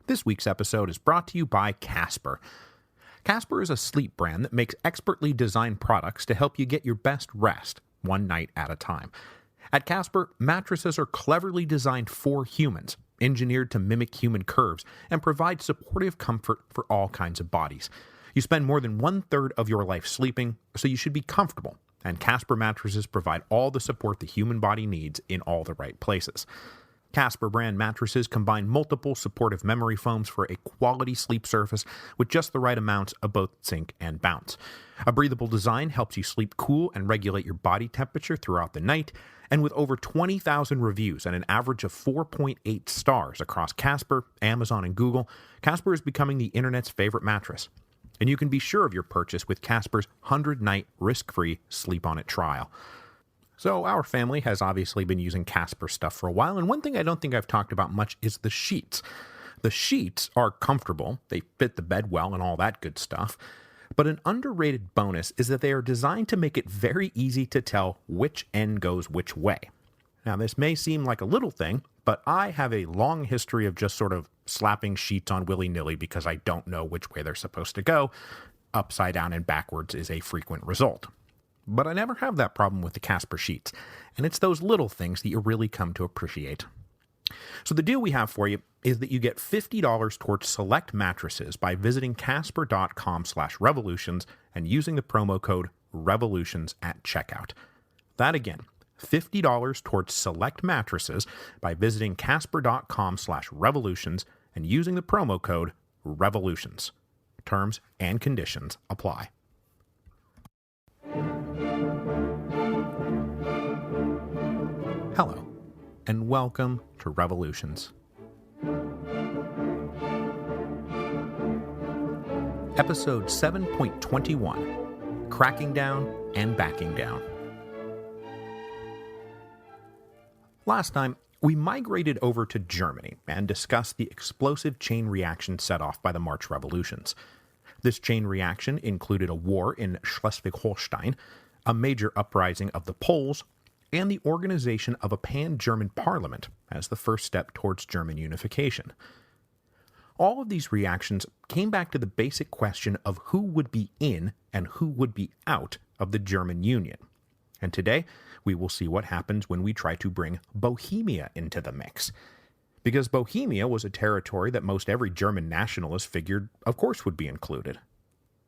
This week's episode is brought to you by Casper. Casper is a sleep brand that makes expertly designed products to help you get your best rest, one night at a time. At Casper, mattresses are cleverly designed for humans, engineered to mimic human curves, and provide supportive comfort for all kinds of bodies. You spend more than 1/3 of your life sleeping, so you should be comfortable, and Casper mattresses provide all the support the human body needs in all the right places. Casper brand mattresses combine multiple supportive memory foams for a quality sleep surface with just the right amounts of both sink and bounce. A breathable design helps you sleep cool and regulate your body temperature throughout the night, and with over 20,000 reviews and an average of 4.8 stars across Casper, Amazon, and Google, Casper is becoming the internet's favorite mattress. And you can be sure of your purchase with Casper's 100-night risk-free Sleep On It trial. So our family has obviously been using Casper stuff for a while, and one thing I don't think I've talked about much is the sheets. The sheets are comfortable, they fit the bed well and all that good stuff, but an underrated bonus is that they are designed to make it very easy to tell which end goes which way. Now this may seem like a little thing, but I have a long history of just sort of slapping sheets on willy-nilly because I don't know which way they're supposed to go. Upside down and backwards is a frequent result. But I never have that problem with the Casper sheets, and it's those little things that you really come to appreciate. So the deal we have for you is that you get $50 towards select mattresses by visiting casper.com/revolutions and using the promo code REVOLUTIONS at checkout. That again, $50 towards select mattresses by visiting casper.com/revolutions and using the promo code REVOLUTIONS. Terms and conditions apply. Hello, and welcome to Revolutions. Episode 7.21, Cracking Down and Backing Down. Last time, we migrated over to Germany and discussed the explosive chain reaction set off by the March revolutions. This chain reaction included a war in Schleswig-Holstein, a major uprising of the Poles, and the organization of a pan-German parliament as the first step towards German unification. All of these reactions came back to the basic question of who would be in and who would be out of the German Union. And today, we will see what happens when we try to bring Bohemia into the mix. Because Bohemia was a territory that most every German nationalist figured, of course, would be included.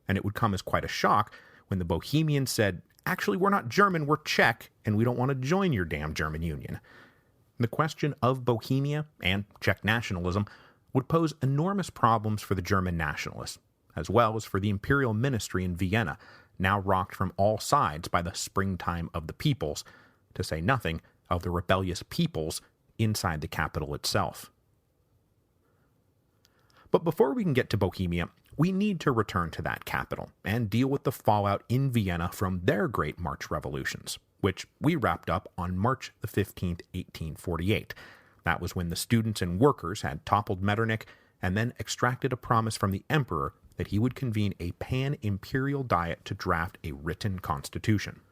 And it would come as quite a shock when the Bohemians said, actually, we're not German, we're Czech, and we don't want to join your damn German Union. The question of Bohemia and Czech nationalism would pose enormous problems for the German nationalists, as well as for the Imperial Ministry in Vienna, now rocked from all sides by the springtime of the peoples, to say nothing of the rebellious peoples inside the capital itself. But before we can get to Bohemia, we need to return to that capital and deal with the fallout in Vienna from their great March revolutions, which we wrapped up on March the 15th, 1848. That was when the students and workers had toppled Metternich and then extracted a promise from the emperor that he would convene a pan-imperial diet to draft a written constitution.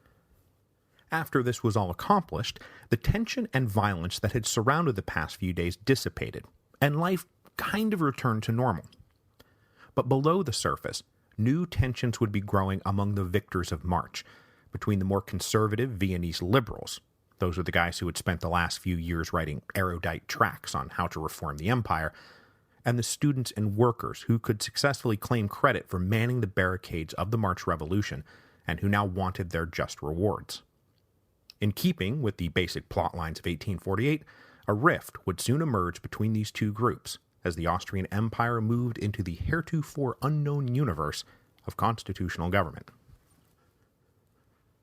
After this was all accomplished, the tension and violence that had surrounded the past few days dissipated, and life kind of returned to normal. But below the surface, new tensions would be growing among the victors of March, between the more conservative Viennese liberals, those are the guys who had spent the last few years writing erudite tracts on how to reform the empire, and the students and workers who could successfully claim credit for manning the barricades of the March Revolution, and who now wanted their just rewards. In keeping with the basic plot lines of 1848, a rift would soon emerge between these two groups, as the Austrian Empire moved into the heretofore unknown universe of constitutional government.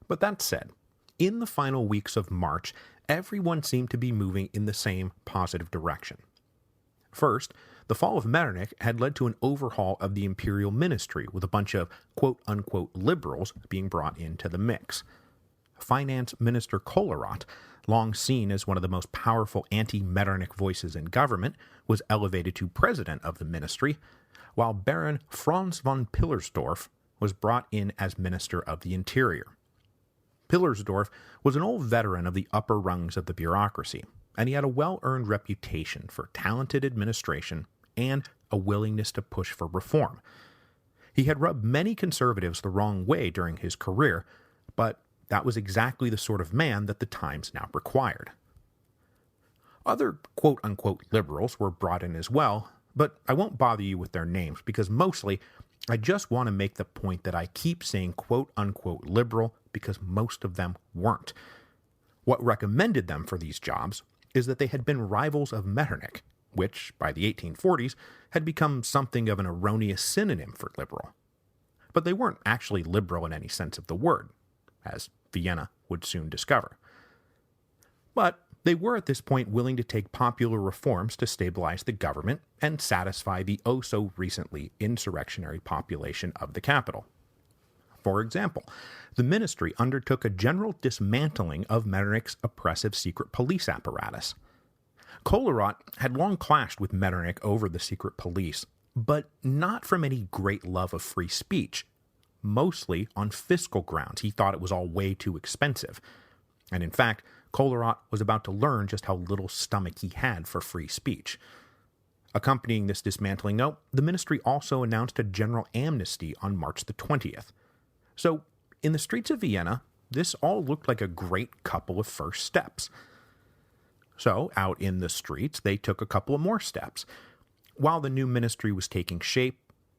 But that said, in the final weeks of March, everyone seemed to be moving in the same positive direction. First, the fall of Metternich had led to an overhaul of the Imperial Ministry, with a bunch of quote-unquote liberals being brought into the mix. Finance Minister Kollerott, long seen as one of the most powerful anti-Metternich voices in government, was elevated to president of the ministry, while Baron Franz von Pillersdorf was brought in as Minister of the Interior. Pillersdorf was an old veteran of the upper rungs of the bureaucracy, and he had a well-earned reputation for talented administration and a willingness to push for reform. He had rubbed many conservatives the wrong way during his career, but that was exactly the sort of man that the times now required. Other quote-unquote liberals were brought in as well, but I won't bother you with their names because mostly I just want to make the point that I keep saying quote-unquote liberal because most of them weren't. What recommended them for these jobs is that they had been rivals of Metternich, which, by the 1840s, had become something of an erroneous synonym for liberal. But they weren't actually liberal in any sense of the word, as Vienna would soon discover. But they were at this point willing to take popular reforms to stabilize the government and satisfy the oh-so-recently insurrectionary population of the capital. For example, the ministry undertook a general dismantling of Metternich's oppressive secret police apparatus. Collerot had long clashed with Metternich over the secret police, but not from any great love of free speech. Mostly on fiscal grounds. He thought it was all way too expensive. And in fact, Collerot was about to learn just how little stomach he had for free speech. Accompanying this dismantling, though, the ministry also announced a general amnesty on March the 20th. So, in the streets of Vienna, this all looked like a great couple of first steps. So, out in the streets, they took a couple of more steps. While the new ministry was taking shape,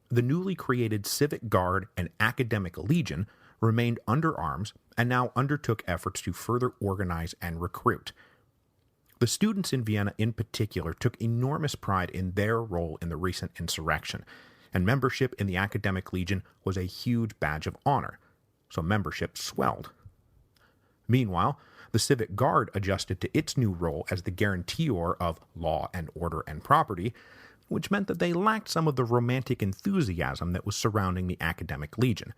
the newly created Civic Guard and Academic Legion remained under arms and now undertook efforts to further organize and recruit. The students in Vienna in particular took enormous pride in their role in the recent insurrection, and membership in the Academic Legion was a huge badge of honor, so membership swelled. Meanwhile, the Civic Guard adjusted to its new role as the guarantor of law and order and property, which meant that they lacked some of the romantic enthusiasm that was surrounding the Academic Legion.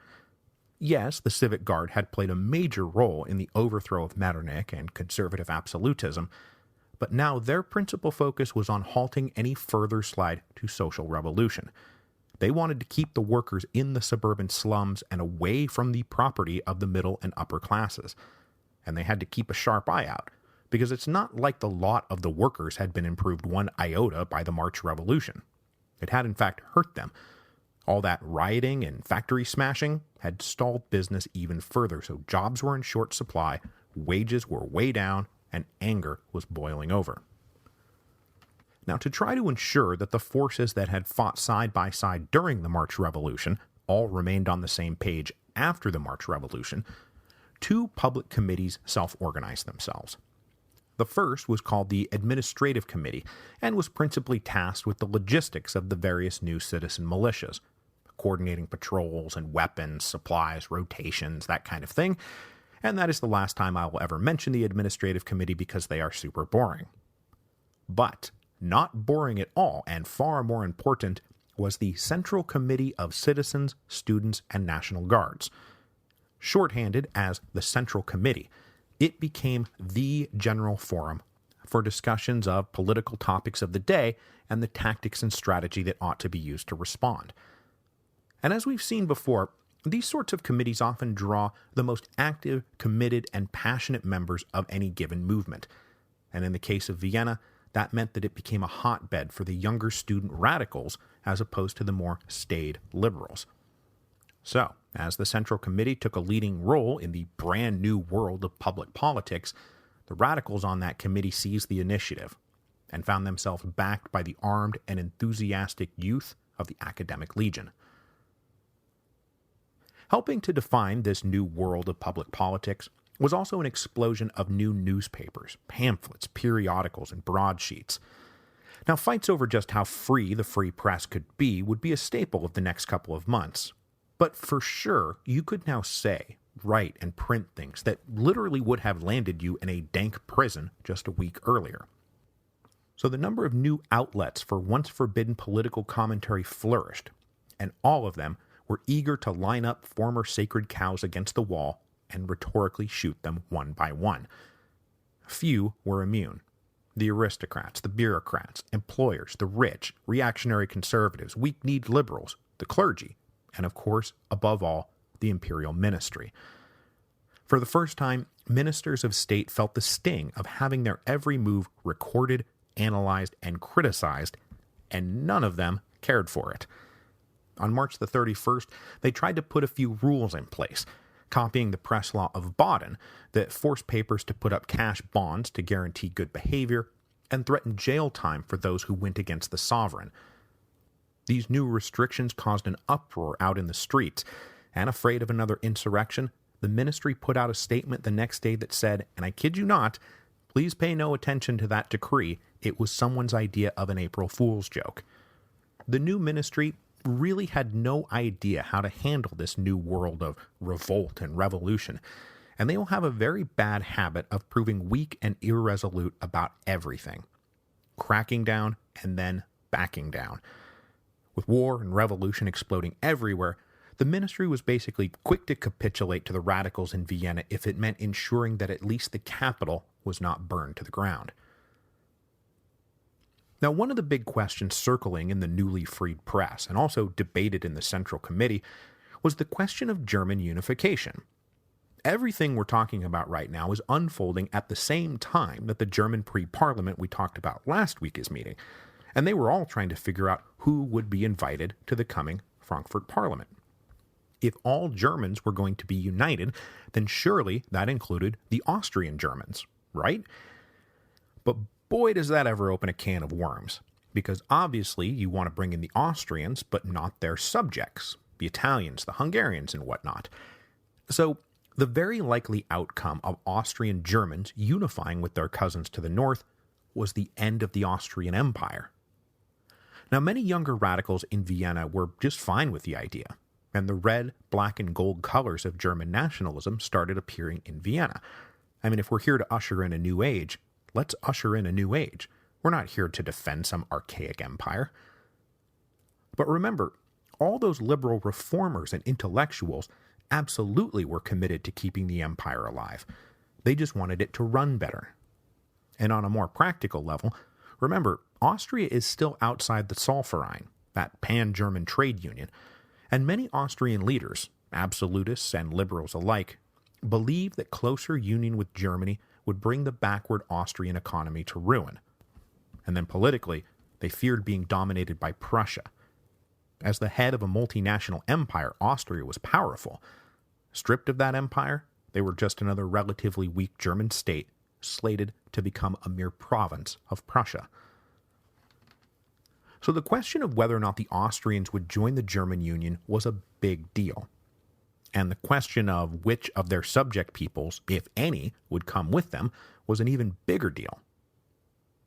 Yes, the Civic Guard had played a major role in the overthrow of Metternich and conservative absolutism, but now their principal focus was on halting any further slide to social revolution. They wanted to keep the workers in the suburban slums and away from the property of the middle and upper classes. And they had to keep a sharp eye out, because it's not like the lot of the workers had been improved one iota by the March Revolution. It had in fact hurt them. All that rioting and factory smashing had stalled business even further, so jobs were in short supply, wages were way down, and anger was boiling over. Now, to try to ensure that the forces that had fought side by side during the March Revolution all remained on the same page after the March Revolution, two public committees self-organized themselves. The first was called the Administrative Committee and was principally tasked with the logistics of the various new citizen militias, coordinating patrols and weapons, supplies, rotations, that kind of thing, and that is the last time I will ever mention the Administrative Committee because they are super boring. But not boring at all, and far more important, was the Central Committee of Citizens, Students, and National Guards. Shorthanded as the Central Committee, it became the general forum for discussions of political topics of the day and the tactics and strategy that ought to be used to respond. And as we've seen before, these sorts of committees often draw the most active, committed, and passionate members of any given movement. And in the case of Vienna, that meant that it became a hotbed for the younger student radicals as opposed to the more staid liberals. So, as the Central Committee took a leading role in the brand new world of public politics, the radicals on that committee seized the initiative and found themselves backed by the armed and enthusiastic youth of the Academic Legion. Helping to define this new world of public politics was also an explosion of new newspapers, pamphlets, periodicals, and broadsheets. Now, fights over just how free the free press could be would be a staple of the next couple of months. But for sure, you could now say, write, and print things that literally would have landed you in a dank prison just a week earlier. So the number of new outlets for once forbidden political commentary flourished, and all of them were eager to line up former sacred cows against the wall and rhetorically shoot them one by one. Few were immune. The aristocrats, the bureaucrats, employers, the rich, reactionary conservatives, weak-kneed liberals, the clergy, and of course, above all, the Imperial Ministry. For the first time, ministers of state felt the sting of having their every move recorded, analyzed, and criticized and none of them cared for it. On March the 31st, they tried to put a few rules in place, copying the press law of Baden that forced papers to put up cash bonds to guarantee good behavior and threatened jail time for those who went against the sovereign. These new restrictions caused an uproar out in the streets, and afraid of another insurrection, the ministry put out a statement the next day that said, and I kid you not, please pay no attention to that decree, it was someone's idea of an April Fool's joke. The new ministry really had no idea how to handle this new world of revolt and revolution, and they will have a very bad habit of proving weak and irresolute about everything, cracking down and then backing down. With war and revolution exploding everywhere, the ministry was basically quick to capitulate to the radicals in Vienna if it meant ensuring that at least the capital was not burned to the ground. Now, one of the big questions circling in the newly freed press, and also debated in the Central Committee, was the question of German unification. Everything we're talking about right now is unfolding at the same time that the German pre-parliament we talked about last week is meeting, and they were all trying to figure out who would be invited to the coming Frankfurt Parliament. If all Germans were going to be united, then surely that included the Austrian Germans, right? But boy, does that ever open a can of worms, because obviously you want to bring in the Austrians, but not their subjects, the Italians, the Hungarians, and whatnot. So the very likely outcome of Austrian Germans unifying with their cousins to the north was the end of the Austrian Empire. Now, many younger radicals in Vienna were just fine with the idea, and the red, black, and gold colors of German nationalism started appearing in Vienna. I mean, if we're here to usher in a new age, let's usher in a new age. We're not here to defend some archaic empire. But remember, all those liberal reformers and intellectuals absolutely were committed to keeping the empire alive. They just wanted it to run better. And on a more practical level, remember, Austria is still outside the Zollverein, that pan-German trade union, and many Austrian leaders, absolutists and liberals alike, believe that closer union with Germany would bring the backward Austrian economy to ruin. And then politically, they feared being dominated by Prussia. As the head of a multinational empire, Austria was powerful. Stripped of that empire, they were just another relatively weak German state, slated to become a mere province of Prussia. So the question of whether or not the Austrians would join the German Union was a big deal. And the question of which of their subject peoples, if any, would come with them was an even bigger deal.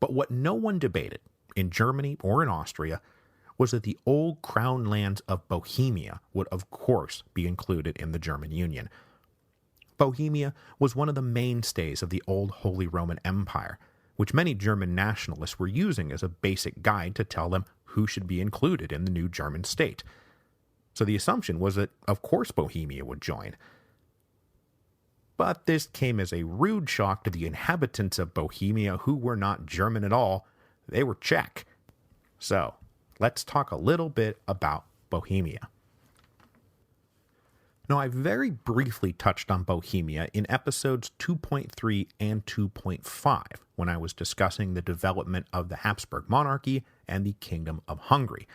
But what no one debated, in Germany or in Austria, was that the old crown lands of Bohemia would of course be included in the German Union. Bohemia was one of the mainstays of the old Holy Roman Empire, which many German nationalists were using as a basic guide to tell them who should be included in the new German state. So the assumption was that, of course, Bohemia would join. But this came as a rude shock to the inhabitants of Bohemia who were not German at all. They were Czech. So, let's talk a little bit about Bohemia. Now, I very briefly touched on Bohemia in episodes 2.3 and 2.5 when I was discussing the development of the Habsburg monarchy and the Kingdom of Hungary.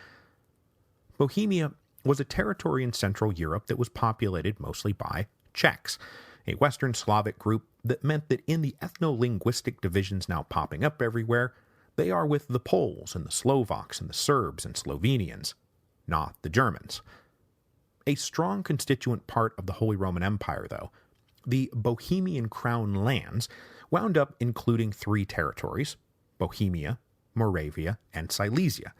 Bohemia was a territory in Central Europe that was populated mostly by Czechs, a Western Slavic group that meant that in the ethno-linguistic divisions now popping up everywhere, they are with the Poles and the Slovaks and the Serbs and Slovenians, not the Germans. A strong constituent part of the Holy Roman Empire, though, the Bohemian Crown lands wound up including 3 territories, Bohemia, Moravia, and Silesia.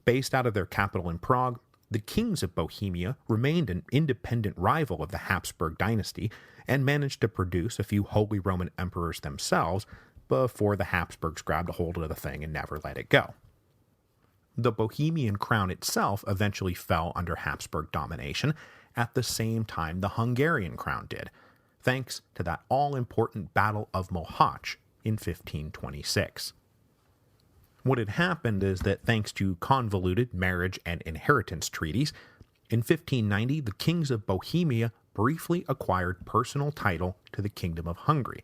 Based out of their capital in Prague, the kings of Bohemia remained an independent rival of the Habsburg dynasty and managed to produce a few Holy Roman emperors themselves before the Habsburgs grabbed a hold of the thing and never let it go. The Bohemian crown itself eventually fell under Habsburg domination at the same time the Hungarian crown did, thanks to that all-important Battle of Mohács in 1526. What had happened is that thanks to convoluted marriage and inheritance treaties, in 1590 the kings of Bohemia briefly acquired personal title to the Kingdom of Hungary.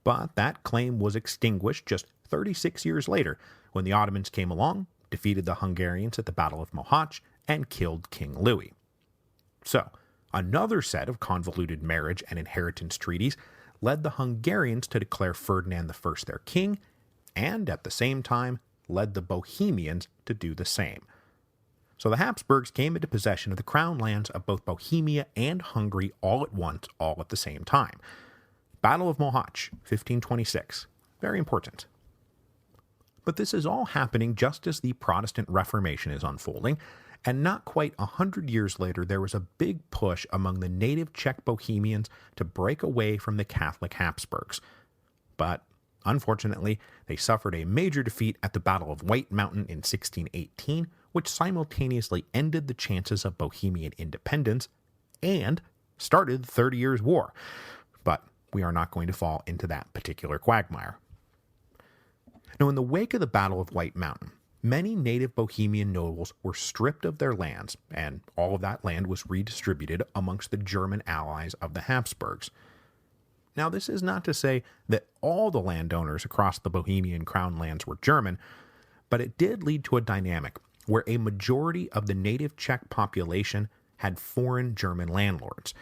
But that claim was extinguished just 36 years later when the Ottomans came along, defeated the Hungarians at the Battle of Mohacs, and killed King Louis. So, another set of convoluted marriage and inheritance treaties led the Hungarians to declare Ferdinand I their king, and at the same time led the Bohemians to do the same. So the Habsburgs came into possession of the crown lands of both Bohemia and Hungary all at once, all at the same time. Battle of Mohacs, 1526. Very important. But this is all happening just as the Protestant Reformation is unfolding, and not quite 100 years later there was a big push among the native Czech Bohemians to break away from the Catholic Habsburgs. But unfortunately, they suffered a major defeat at the Battle of White Mountain in 1618, which simultaneously ended the chances of Bohemian independence and started the 30 Years' War. But we are not going to fall into that particular quagmire. Now, in the wake of the Battle of White Mountain, many native Bohemian nobles were stripped of their lands, and all of that land was redistributed amongst the German allies of the Habsburgs. Now, this is not to say that all the landowners across the Bohemian crown lands were German, but it did lead to a dynamic where a majority of the native Czech population had foreign German landlords.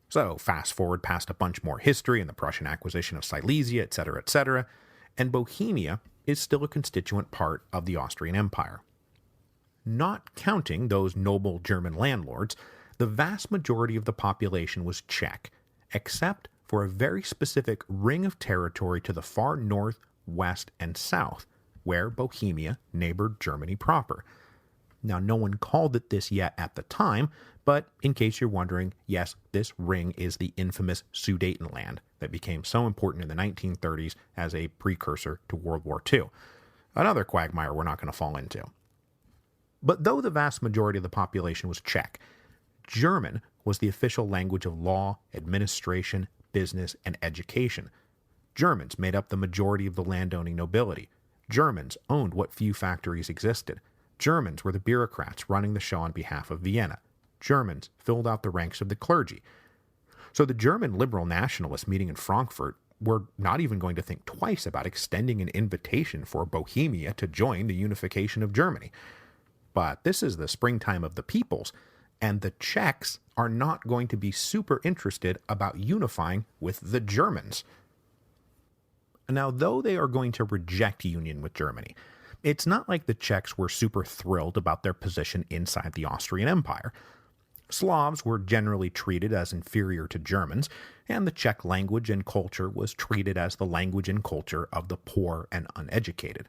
So, fast forward past a bunch more history and the Prussian acquisition of Silesia, etc., and Bohemia is still a constituent part of the Austrian Empire. Not counting those noble German landlords, the vast majority of the population was Czech, except for a very specific ring of territory to the far north, west, and south, where Bohemia neighbored Germany proper. Now, no one called it this yet at the time, but in case you're wondering, yes, this ring is the infamous Sudetenland that became so important in the 1930s as a precursor to World War II. Another quagmire we're not going to fall into. But though the vast majority of the population was Czech, German was the official language of law, administration, business, and education. Germans made up the majority of the landowning nobility. Germans owned what few factories existed. Germans were the bureaucrats running the show on behalf of Vienna. Germans filled out the ranks of the clergy. So the German liberal nationalists meeting in Frankfurt were not even going to think twice about extending an invitation for Bohemia to join the unification of Germany. But this is the springtime of the peoples, and the Czechs are not going to be super interested about unifying with the Germans. Now, though they are going to reject union with Germany, it's not like the Czechs were super thrilled about their position inside the Austrian Empire. Slavs were generally treated as inferior to Germans, and the Czech language and culture was treated as the language and culture of the poor and uneducated.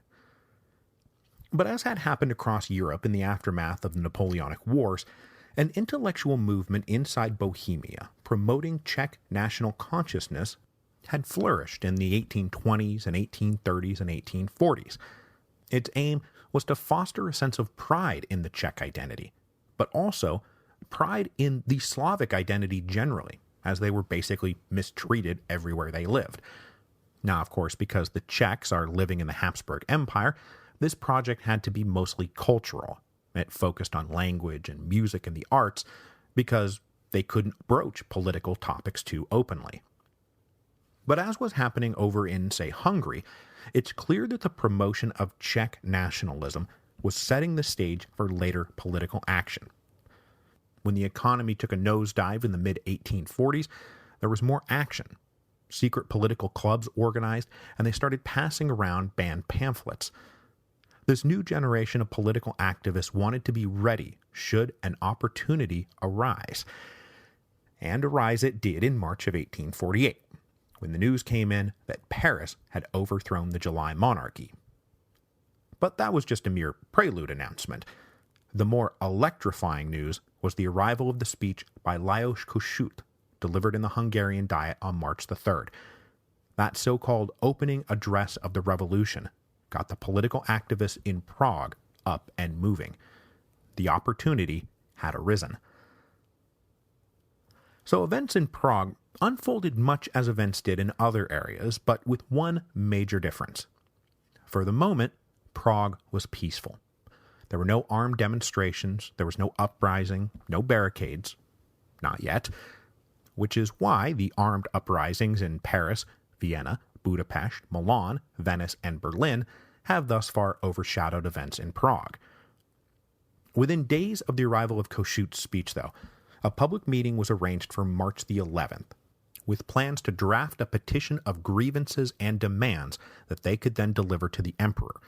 But as had happened across Europe in the aftermath of the Napoleonic Wars, an intellectual movement inside Bohemia promoting Czech national consciousness had flourished in the 1820s and 1830s and 1840s. Its aim was to foster a sense of pride in the Czech identity, but also pride in the Slavic identity generally, as they were basically mistreated everywhere they lived. Now, of course, because the Czechs are living in the Habsburg Empire, this project had to be mostly cultural. It focused on language and music and the arts because they couldn't broach political topics too openly. But as was happening over in, say, Hungary, it's clear that the promotion of Czech nationalism was setting the stage for later political action. When the economy took a nosedive in the mid-1840s, there was more action. Secret political clubs organized, and they started passing around banned pamphlets. This new generation of political activists wanted to be ready should an opportunity arise. And arise it did in March of 1848, when the news came in that Paris had overthrown the July monarchy. But that was just a mere prelude announcement. The more electrifying news was the arrival of the speech by Lajos Kossuth, delivered in the Hungarian Diet on March the 3rd. That so-called opening address of the revolution got the political activists in Prague up and moving. The opportunity had arisen. So events in Prague unfolded much as events did in other areas, but with one major difference. For the moment, Prague was peaceful. There were no armed demonstrations, there was no uprising, no barricades. Not yet. Which is why the armed uprisings in Paris, Vienna, Budapest, Milan, Venice, and Berlin have thus far overshadowed events in Prague. Within days of the arrival of Kossuth's speech, though, a public meeting was arranged for March the 11th, with plans to draft a petition of grievances and demands that they could then deliver to the emperor.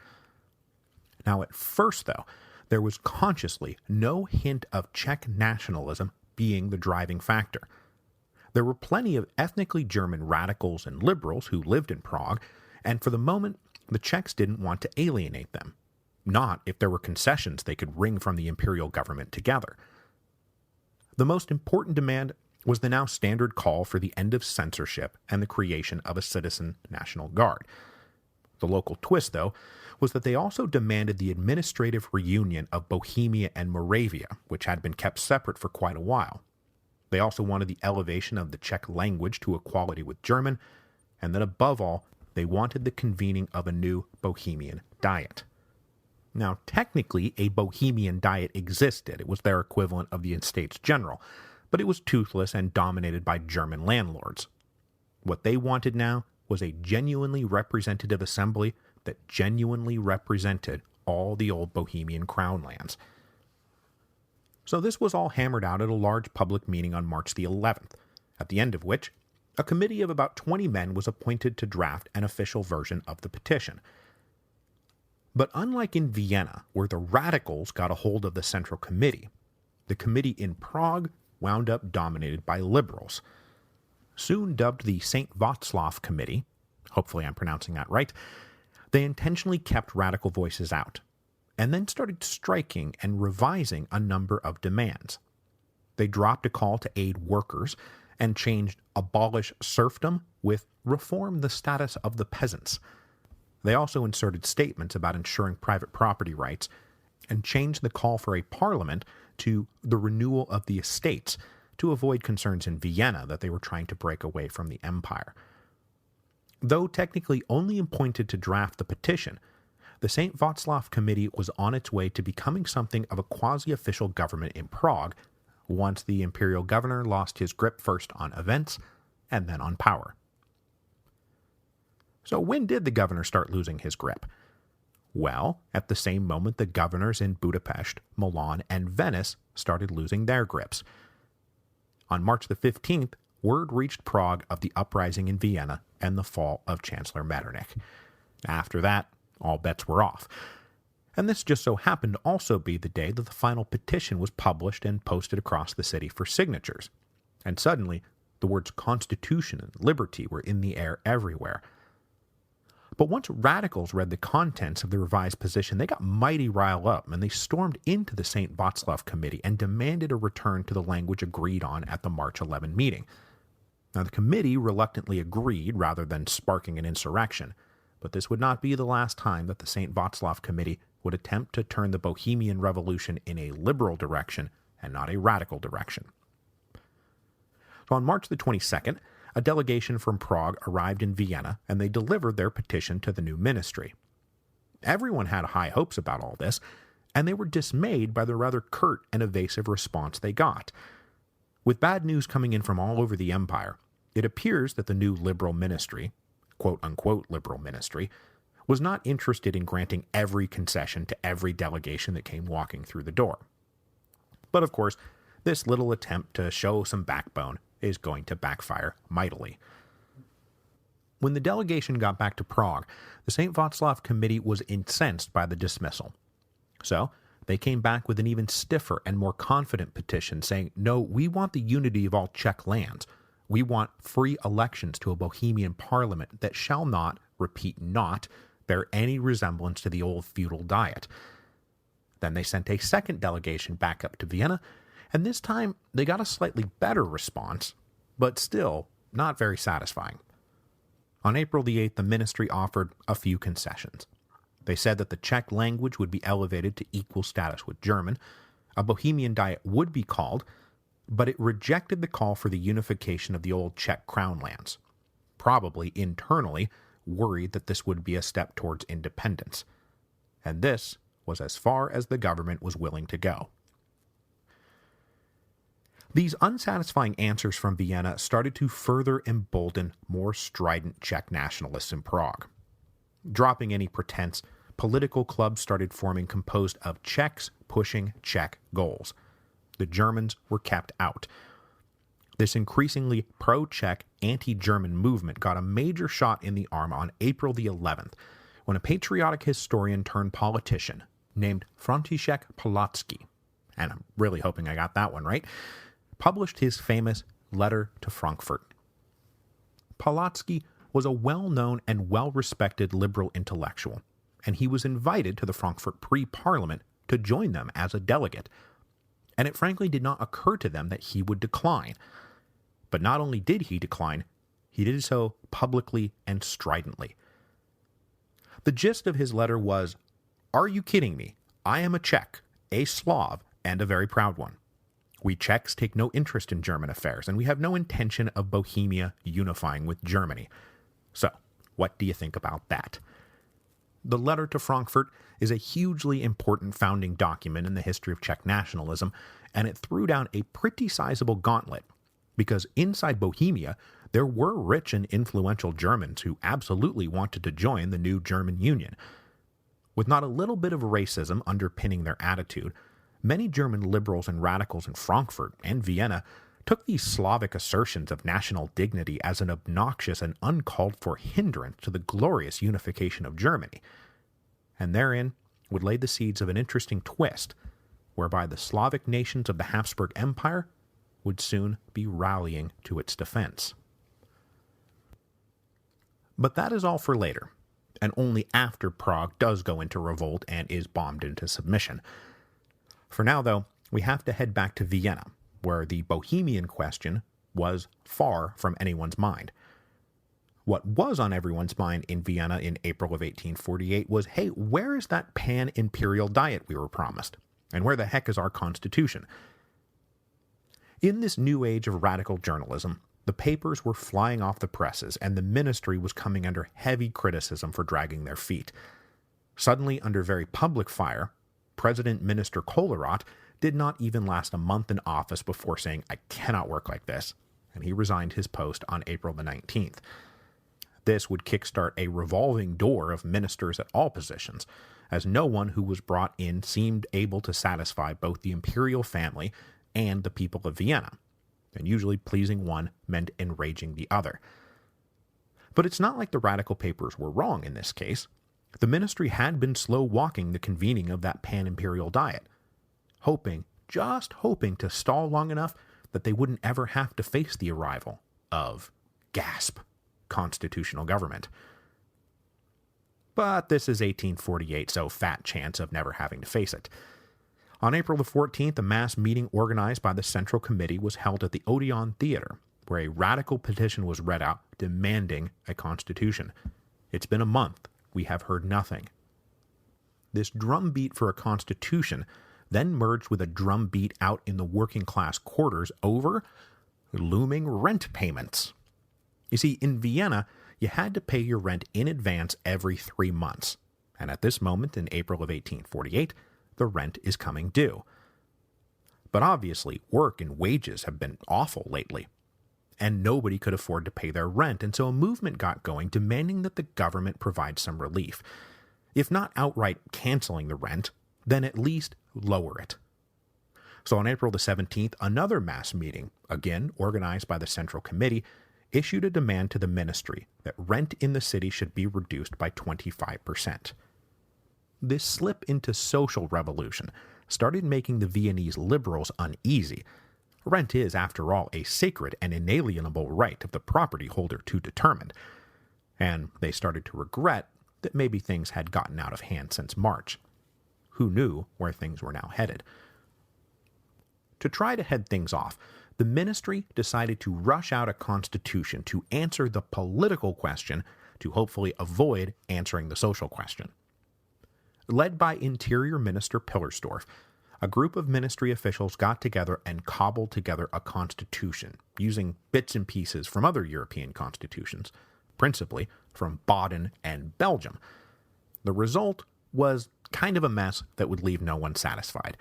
Now at first, though, there was consciously no hint of Czech nationalism being the driving factor. There were plenty of ethnically German radicals and liberals who lived in Prague, and for the moment, the Czechs didn't want to alienate them. Not if there were concessions they could wring from the imperial government together. The most important demand was the now standard call for the end of censorship and the creation of a citizen National Guard. The local twist, though, was that they also demanded the administrative reunion of Bohemia and Moravia, which had been kept separate for quite a while. They also wanted the elevation of the Czech language to equality with German, and then above all, they wanted the convening of a new Bohemian Diet. Now, technically, a Bohemian Diet existed. It was their equivalent of the Estates General, but it was toothless and dominated by German landlords. What they wanted now was a genuinely representative assembly that genuinely represented all the old Bohemian crown lands. So this was all hammered out at a large public meeting on March the 11th, at the end of which a committee of about 20 men was appointed to draft an official version of the petition. But unlike in Vienna, where the radicals got a hold of the Central Committee, the committee in Prague wound up dominated by liberals. Soon dubbed the St. Václav Committee, hopefully I'm pronouncing that right, they intentionally kept radical voices out, and then started striking and revising a number of demands. They dropped a call to aid workers and changed abolish serfdom with reform the status of the peasants. They also inserted statements about ensuring private property rights and changed the call for a parliament to the renewal of the estates to avoid concerns in Vienna that they were trying to break away from the empire. Though technically only appointed to draft the petition, the St. Václav Committee was on its way to becoming something of a quasi-official government in Prague once the imperial governor lost his grip first on events and then on power. So when did the governor start losing his grip? Well, at the same moment the governors in Budapest, Milan, and Venice started losing their grips. On March the 15th, word reached Prague of the uprising in Vienna and the fall of Chancellor Metternich. After that, all bets were off. And this just so happened to also be the day that the final petition was published and posted across the city for signatures. And suddenly, the words Constitution and liberty were in the air everywhere. But once radicals read the contents of the revised position, they got mighty riled up, and they stormed into the St. Václav Committee and demanded a return to the language agreed on at the March 11 meeting. Now, the committee reluctantly agreed rather than sparking an insurrection, but this would not be the last time that the St. Václav Committee would attempt to turn the Bohemian Revolution in a liberal direction and not a radical direction. So on March the 22nd, a delegation from Prague arrived in Vienna, and they delivered their petition to the new ministry. Everyone had high hopes about all this, and they were dismayed by the rather curt and evasive response they got. With bad news coming in from all over the empire, it appears that the new liberal ministry, quote-unquote liberal ministry, was not interested in granting every concession to every delegation that came walking through the door. But of course, this little attempt to show some backbone is going to backfire mightily. When the delegation got back to Prague, the St. Václav Committee was incensed by the dismissal. So, they came back with an even stiffer and more confident petition saying, no, we want the unity of all Czech lands. We want free elections to a Bohemian parliament that shall not, repeat not, bear any resemblance to the old feudal diet. Then they sent a second delegation back up to Vienna, and this time they got a slightly better response, but still not very satisfying. On April the 8th, the ministry offered a few concessions. They said that the Czech language would be elevated to equal status with German, a Bohemian Diet would be called, but it rejected the call for the unification of the old Czech crown lands, probably internally worried that this would be a step towards independence. And this was as far as the government was willing to go. These unsatisfying answers from Vienna started to further embolden more strident Czech nationalists in Prague. Dropping any pretense, political clubs started forming composed of Czechs pushing Czech goals. The Germans were kept out. This increasingly pro-Czech, anti-German movement got a major shot in the arm on April the 11th, when a patriotic historian turned politician named František Palacký, and I'm really hoping I got that one right, published his famous Letter to Frankfurt. Palacký was a well-known and well-respected liberal intellectual, and he was invited to the Frankfurt pre-parliament to join them as a delegate. And it frankly did not occur to them that he would decline. But not only did he decline, he did so publicly and stridently. The gist of his letter was, "Are you kidding me? I am a Czech, a Slav, and a very proud one. We Czechs take no interest in German affairs, and we have no intention of Bohemia unifying with Germany. So, what do you think about that?" The Letter to Frankfurt is a hugely important founding document in the history of Czech nationalism, and it threw down a pretty sizable gauntlet, because inside Bohemia, there were rich and influential Germans who absolutely wanted to join the new German Union. With not a little bit of racism underpinning their attitude, many German liberals and radicals in Frankfurt and Vienna took these Slavic assertions of national dignity as an obnoxious and uncalled-for hindrance to the glorious unification of Germany, and therein would lay the seeds of an interesting twist, whereby the Slavic nations of the Habsburg Empire would soon be rallying to its defense. But that is all for later, and only after Prague does go into revolt and is bombed into submission. For now, though, we have to head back to Vienna, where the Bohemian question was far from anyone's mind. What was on everyone's mind in Vienna in April of 1848 was, hey, where is that pan-Imperial Diet we were promised? And where the heck is our constitution? In this new age of radical journalism, the papers were flying off the presses, and the ministry was coming under heavy criticism for dragging their feet. Suddenly, under very public fire, President Minister Kollerot did not even last a month in office before saying, "I cannot work like this," and he resigned his post on April the 19th. This would kickstart a revolving door of ministers at all positions, as no one who was brought in seemed able to satisfy both the imperial family and the people of Vienna, and usually pleasing one meant enraging the other. But it's not like the radical papers were wrong in this case. The ministry had been slow-walking the convening of that pan-imperial diet, just hoping to stall long enough that they wouldn't ever have to face the arrival of, gasp, constitutional government. But this is 1848, so fat chance of never having to face it. On April the 14th, a mass meeting organized by the Central Committee was held at the Odeon Theater, where a radical petition was read out demanding a constitution. It's been a month. We have heard nothing. This drumbeat for a constitution then merged with a drumbeat out in the working class quarters over looming rent payments. You see, in Vienna, you had to pay your rent in advance every 3 months, and at this moment in April of 1848, the rent is coming due. But obviously, work and wages have been awful lately, and nobody could afford to pay their rent, and so a movement got going demanding that the government provide some relief. If not outright canceling the rent, then at least lower it. So on April the 17th, another mass meeting, again organized by the Central Committee, issued a demand to the ministry that rent in the city should be reduced by 25%. This slip into social revolution started making the Viennese liberals uneasy. Rent is, after all, a sacred and inalienable right of the property holder to determine, and they started to regret that maybe things had gotten out of hand since March. Who knew where things were now headed? To try to head things off, the ministry decided to rush out a constitution to answer the political question to hopefully avoid answering the social question. Led by Interior Minister Pillersdorf, a group of ministry officials got together and cobbled together a constitution, using bits and pieces from other European constitutions, principally from Baden and Belgium. The result was kind of a mess that would leave no one satisfied.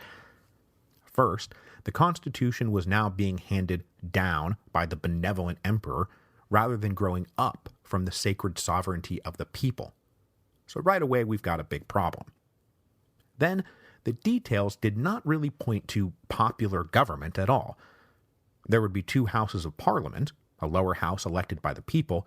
First, the constitution was now being handed down by the benevolent emperor rather than growing up from the sacred sovereignty of the people. So right away we've got a big problem. Then, the details did not really point to popular government at all. There would be two houses of parliament, a lower house elected by the people,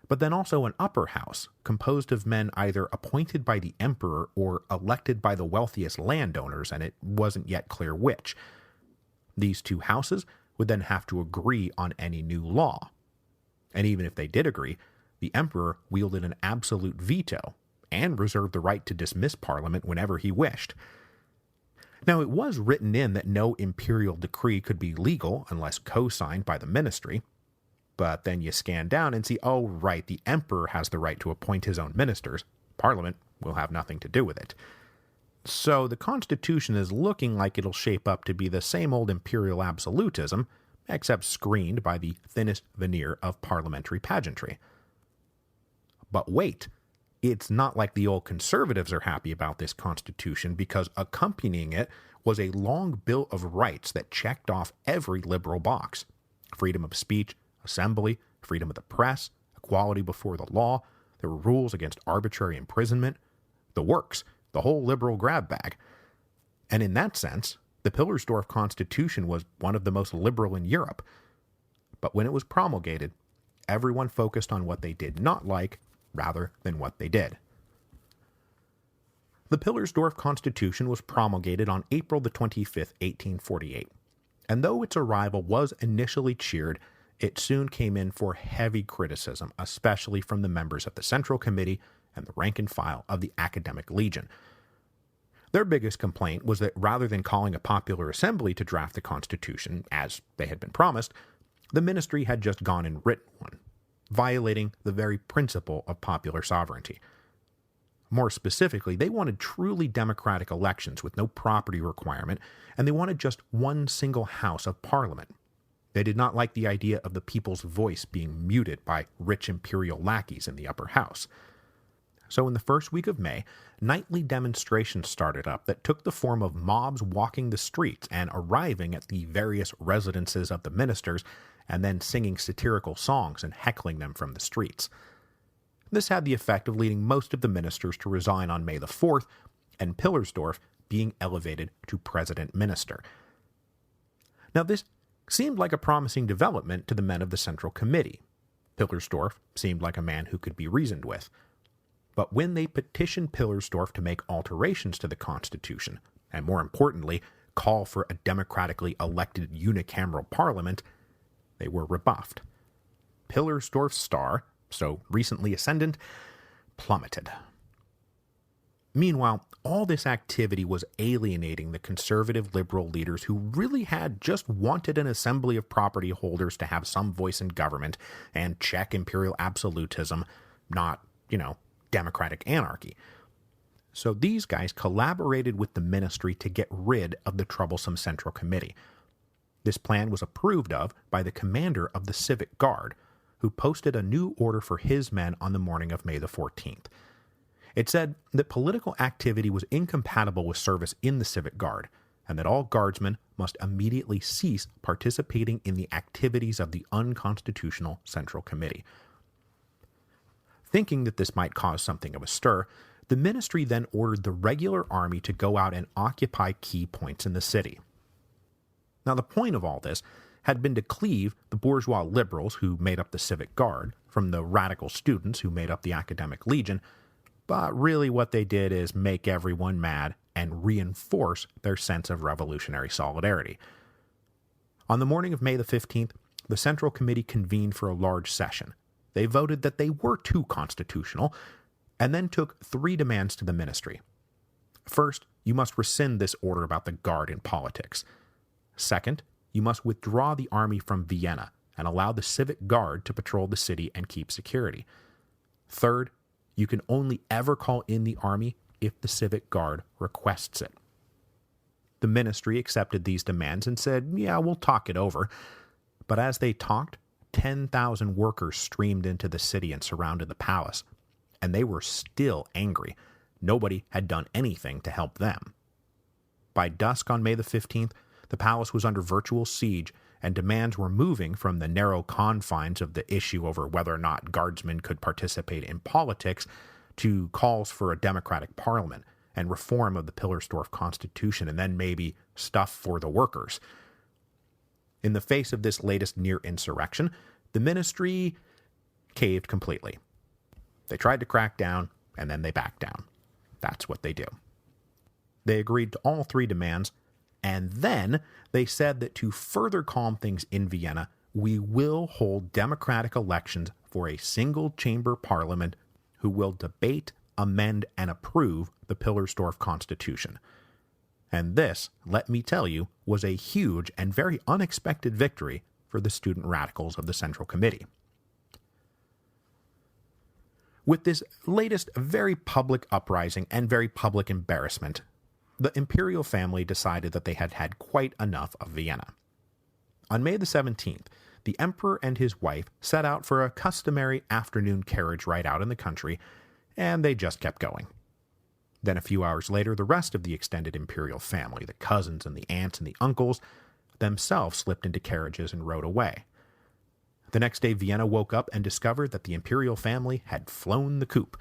but then also an upper house, composed of men either appointed by the emperor or elected by the wealthiest landowners, and it wasn't yet clear which. These two houses would then have to agree on any new law. And even if they did agree, the emperor wielded an absolute veto, and reserved the right to dismiss Parliament whenever he wished. Now, it was written in that no imperial decree could be legal unless co-signed by the ministry, but then you scan down and see, oh right, the emperor has the right to appoint his own ministers. Parliament will have nothing to do with it. So the Constitution is looking like it'll shape up to be the same old imperial absolutism, except screened by the thinnest veneer of parliamentary pageantry. But wait, it's not like the old conservatives are happy about this Constitution, because accompanying it was a long bill of rights that checked off every liberal box. Freedom of speech, assembly, freedom of the press, equality before the law, there were rules against arbitrary imprisonment, the works, the whole liberal grab bag. And in that sense, the Pillersdorf Constitution was one of the most liberal in Europe. But when it was promulgated, everyone focused on what they did not like rather than what they did. The Pillersdorf Constitution was promulgated on April the 25th, 1848, and though its arrival was initially cheered, it soon came in for heavy criticism, especially from the members of the Central Committee and the rank and file of the Academic Legion. Their biggest complaint was that rather than calling a popular assembly to draft the Constitution, as they had been promised, the ministry had just gone and written one, violating the very principle of popular sovereignty. More specifically, they wanted truly democratic elections with no property requirement, and they wanted just one single house of parliament. They did not like the idea of the people's voice being muted by rich imperial lackeys in the upper house. So in the first week of May, nightly demonstrations started up that took the form of mobs walking the streets and arriving at the various residences of the ministers, and then singing satirical songs and heckling them from the streets. This had the effect of leading most of the ministers to resign on May the 4th, and Pillersdorf being elevated to president minister. Now this seemed like a promising development to the men of the Central Committee. Pillersdorf seemed like a man who could be reasoned with. But when they petitioned Pillersdorf to make alterations to the Constitution, and more importantly, call for a democratically elected unicameral parliament, they were rebuffed. Pillersdorf's star, so recently ascendant, plummeted. Meanwhile, all this activity was alienating the conservative liberal leaders who really had just wanted an assembly of property holders to have some voice in government and check imperial absolutism, not, democratic anarchy. So these guys collaborated with the ministry to get rid of the troublesome Central Committee. This plan was approved of by the commander of the Civic Guard, who posted a new order for his men on the morning of May the 14th. It said that political activity was incompatible with service in the Civic Guard, and that all guardsmen must immediately cease participating in the activities of the unconstitutional Central Committee. Thinking that this might cause something of a stir, the ministry then ordered the regular army to go out and occupy key points in the city. Now, the point of all this had been to cleave the bourgeois liberals who made up the Civic Guard from the radical students who made up the Academic Legion, but really what they did is make everyone mad and reinforce their sense of revolutionary solidarity. On the morning of May the 15th, the Central Committee convened for a large session. They voted that they were too constitutional, and then took 3 demands to the ministry. First, you must rescind this order about the Guard in politics. Second, you must withdraw the army from Vienna and allow the Civic Guard to patrol the city and keep security. Third, you can only ever call in the army if the Civic Guard requests it. The ministry accepted these demands and said, yeah, we'll talk it over. But as they talked, 10,000 workers streamed into the city and surrounded the palace, and they were still angry. Nobody had done anything to help them. By dusk on May the 15th, the palace was under virtual siege, and demands were moving from the narrow confines of the issue over whether or not guardsmen could participate in politics to calls for a democratic parliament and reform of the Pillersdorf Constitution, and then maybe stuff for the workers. In the face of this latest near insurrection, the ministry caved completely. They tried to crack down, and then they backed down. That's what they do. They agreed to all three demands, and then they said that to further calm things in Vienna, we will hold democratic elections for a single-chamber parliament who will debate, amend, and approve the Pillersdorf Constitution. And this, let me tell you, was a huge and very unexpected victory for the student radicals of the Central Committee. With this latest very public uprising and very public embarrassment, the imperial family decided that they had had quite enough of Vienna. On May the 17th, the emperor and his wife set out for a customary afternoon carriage ride out in the country, and they just kept going. Then a few hours later, the rest of the extended imperial family, the cousins and the aunts and the uncles, themselves slipped into carriages and rode away. The next day, Vienna woke up and discovered that the imperial family had flown the coop,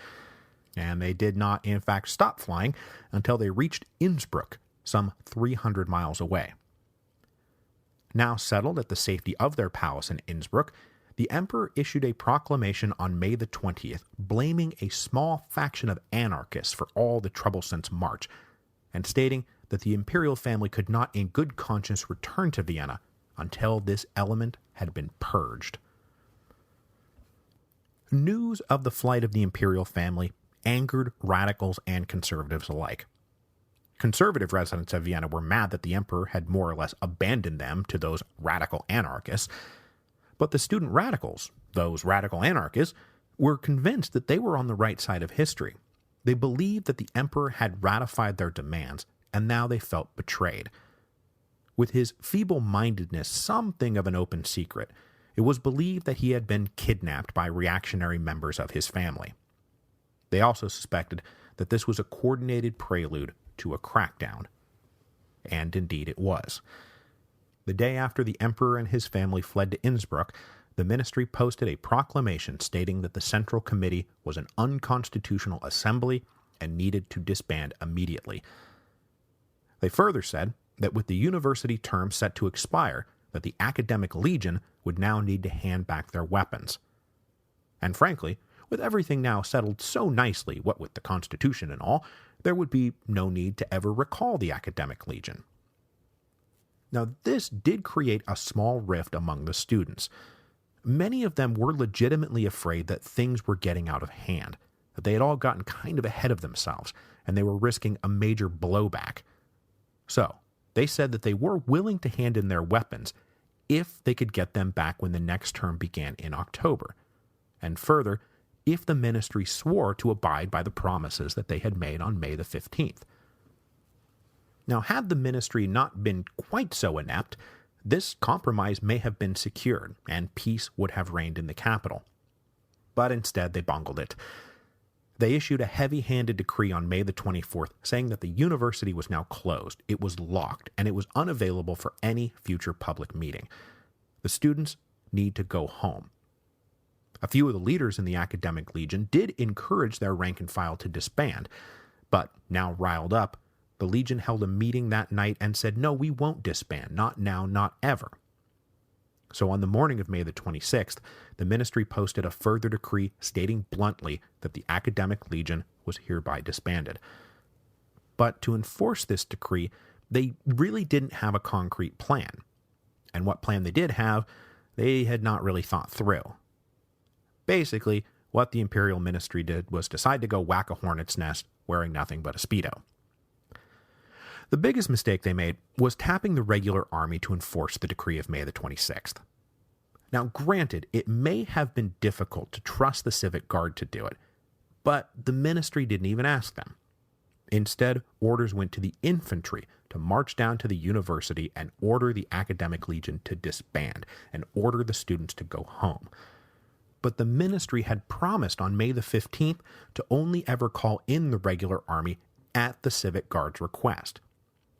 and they did not, in fact, stop flying until they reached Innsbruck, some 300 miles away. Now settled at the safety of their palace in Innsbruck, the emperor issued a proclamation on May the 20th, blaming a small faction of anarchists for all the trouble since March, and stating that the imperial family could not in good conscience return to Vienna until this element had been purged. News of the flight of the imperial family angered radicals and conservatives alike. Conservative residents of Vienna were mad that the emperor had more or less abandoned them to those radical anarchists, but the student radicals, those radical anarchists, were convinced that they were on the right side of history. They believed that the emperor had ratified their demands, and now they felt betrayed. With his feeble-mindedness something of an open secret, it was believed that he had been kidnapped by reactionary members of his family. They also suspected that this was a coordinated prelude to a crackdown. And indeed it was. The day after the emperor and his family fled to Innsbruck, the ministry posted a proclamation stating that the Central Committee was an unconstitutional assembly and needed to disband immediately. They further said that with the university term set to expire, that the academic legion would now need to hand back their weapons. And frankly, with everything now settled so nicely, what with the Constitution and all, there would be no need to ever recall the academic legion. Now, this did create a small rift among the students. Many of them were legitimately afraid that things were getting out of hand, that they had all gotten kind of ahead of themselves, and they were risking a major blowback. So, they said that they were willing to hand in their weapons if they could get them back when the next term began in October, and further, if the ministry swore to abide by the promises that they had made on May the 15th. Now, had the ministry not been quite so inept, this compromise may have been secured, and peace would have reigned in the capital. But instead, they bungled it. They issued a heavy-handed decree on May the 24th saying that the university was now closed, it was locked, and it was unavailable for any future public meeting. The students need to go home. A few of the leaders in the academic legion did encourage their rank and file to disband, but now riled up, the legion held a meeting that night and said, no, we won't disband, not now, not ever. So on the morning of May the 26th, the ministry posted a further decree stating bluntly that the academic legion was hereby disbanded. But to enforce this decree, they really didn't have a concrete plan. And what plan they did have, they had not really thought through. Basically, what the Imperial Ministry did was decide to go whack a hornet's nest wearing nothing but a Speedo. The biggest mistake they made was tapping the regular army to enforce the decree of May the 26th. Now, granted, it may have been difficult to trust the Civic Guard to do it, but the ministry didn't even ask them. Instead, orders went to the infantry to march down to the university and order the academic legion to disband and order the students to go home. But the ministry had promised on May the 15th to only ever call in the regular army at the Civic Guard's request.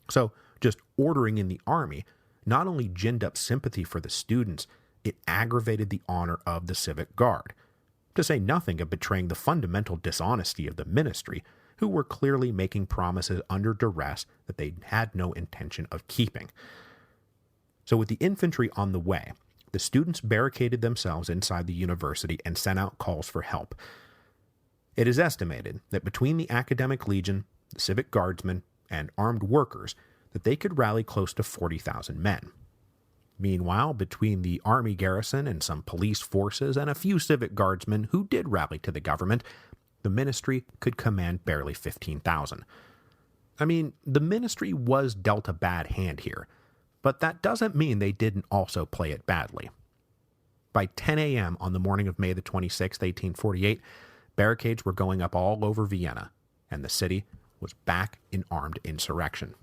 So, just ordering in the army not only ginned up sympathy for the students, it aggravated the honor of the Civic Guard. to say nothing of betraying the fundamental dishonesty of the ministry, who were clearly making promises under duress that they had no intention of keeping. So with the infantry on the way, the students barricaded themselves inside the university and sent out calls for help. It is estimated that between the academic legion, the civic guardsmen, and armed workers, that they could rally close to 40,000 men. Meanwhile, between the army garrison and some police forces and a few civic guardsmen who did rally to the government, the ministry could command barely 15,000. I mean, the ministry was dealt a bad hand here, but that doesn't mean they didn't also play it badly. By 10 a.m. on the morning of May the 26th, 1848, barricades were going up all over Vienna, and the city was back in armed insurrection.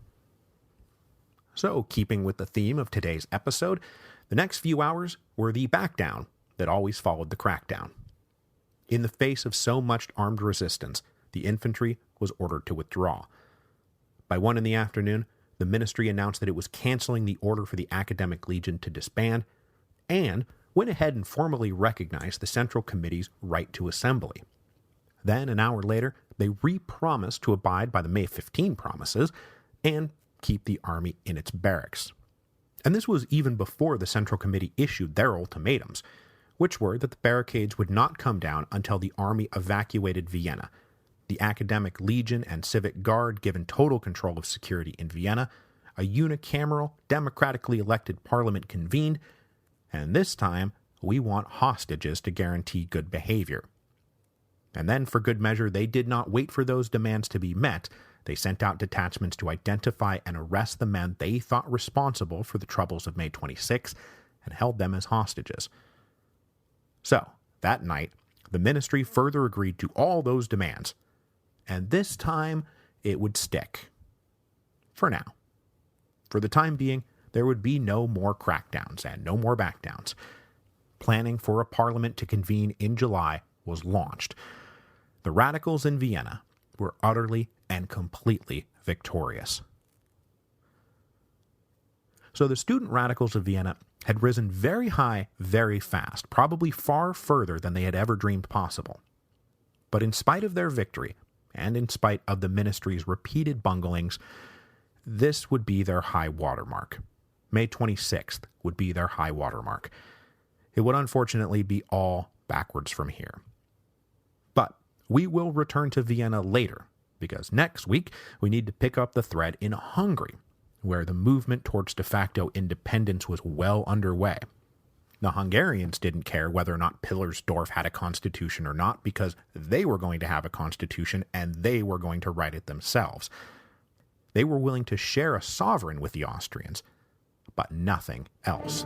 So, keeping with the theme of today's episode, the next few hours were the backdown that always followed the crackdown. In the face of so much armed resistance, the infantry was ordered to withdraw. By 1 in the afternoon, the ministry announced that it was canceling the order for the Academic Legion to disband, and went ahead and formally recognized the Central Committee's right to assembly. Then, an hour later, they re-promised to abide by the May 15 promises, and keep the army in its barracks. And this was even before the Central Committee issued their ultimatums, which were that the barricades would not come down until the army evacuated Vienna, the Academic Legion and Civic Guard given total control of security in Vienna, a unicameral, democratically elected parliament convened, and this time we want hostages to guarantee good behavior. And then, for good measure, they did not wait for those demands to be met. They sent out detachments to identify and arrest the men they thought responsible for the troubles of May 26 and held them as hostages. So, that night, the ministry further agreed to all those demands, and this time it would stick. For now. For the time being, there would be no more crackdowns and no more backdowns. Planning for a parliament to convene in July was launched. The radicals in Vienna were utterly and completely victorious. So the student radicals of Vienna had risen very high, very fast, probably far further than they had ever dreamed possible. But in spite of their victory, and in spite of the ministry's repeated bunglings, this would be their high watermark. May 26th would be their high watermark. It would unfortunately be all backwards from here. But we will return to Vienna later, because next week we need to pick up the thread in Hungary, where the movement towards de facto independence was well underway. The Hungarians didn't care whether or not Pilarsdorf had a constitution or not, because they were going to have a constitution and they were going to write it themselves. They were willing to share a sovereign with the Austrians, but nothing else.